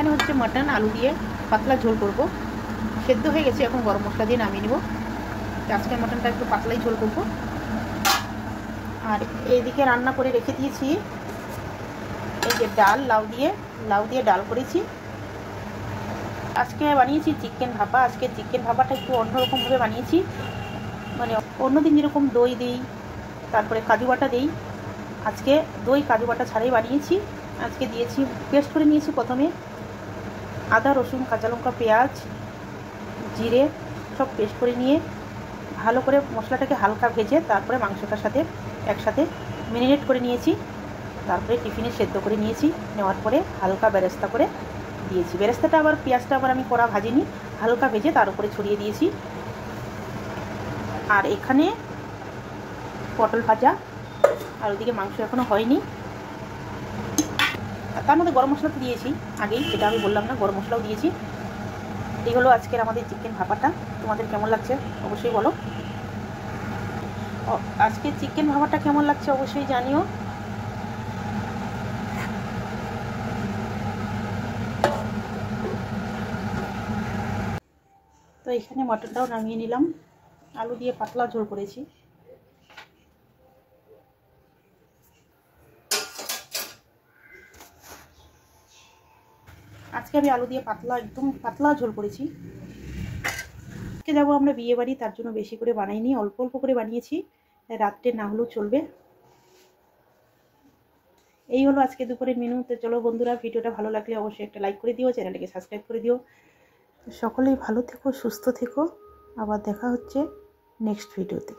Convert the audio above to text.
এখানে হচ্ছে মাটন আলু দিয়ে পাতলা ঝোল করব। সেদ্ধ হয়ে গেছে, এখন গরম মশলা দিয়ে নামিয়ে নেব। আজকের মাটনটা একটু পাতলাই ঝোল করব। আর এইদিকে রান্না করে রেখে দিয়েছি এই যে ডাল, লাউ দিয়ে ডাল করেছি। আজকে বানিয়েছি চিকেন ভাপা। আজকে চিকেন ভাপাটা একটু অন্যরকমভাবে বানিয়েছি, মানে অন্যদিন যেরকম দই দিই, তারপরে কাজু বাটা দিই, আজকে দই কাজু বাটা ছাড়াই বানিয়েছি। আজকে দিয়েছি, পেস্ট করে নিয়েছি প্রথমে আদা, রসুন, কাঁচা লঙ্কা, পেঁয়াজ, জিরে সব পেস্ট করে নিয়ে ভালো করে মশলাটাকে হালকা ভেজে তারপরে মাংসটার সাথে একসাথে ম্যারিনেট করে নিয়েছি। তারপরে টিফিনে সেদ্ধ করে নিয়েছি, নেওয়ার পরে হালকা বেরেস্তা করে দিয়েছি। বেরেস্তাটা আবার পেঁয়াজটা আবার আমি কড়া ভাজিনি, হালকা ভেজে তার উপরে ছড়িয়ে দিয়েছি। আর এখানে পটল ভাজা, আর ওদিকে মাংস এখনও হয়নি। তার মধ্যে গরম মশলা তো দিয়েছি আগেই, যেটা আমি বললাম না, গরম মশলাও দিয়েছি। এই হলো আজকের আমাদের চিকেন ভাপাটা। তোমাদের কেমন লাগছে অবশ্যই বলো। আজকে চিকেন ভাপাটা কেমন লাগছে অবশ্যই জানিও। তো এখানে মটনটাও নামিয়ে নিলাম, আলু দিয়ে পাতলা ঝোল করেছি। আজকে আমি আলু দিয়ে একদম পাতলা ঝোল করেছি। আজকে যাবো আমরা বিয়ে বাড়ি, তার জন্য বেশি করে বানাইনি, অল্প অল্প করে বানিয়েছি, রাত্রে না হলেও চলবে। এই হলো আজকে দুপুরের মেনু। তো চলো বন্ধুরা, ভিডিওটা ভালো লাগলে অবশ্যই একটা লাইক করে দিও, চ্যানেলটাকে সাবস্ক্রাইব করে দিও। সকলেই ভালো থেকো, সুস্থ থেকো। আবার দেখা হচ্ছে নেক্সট ভিডিওতে।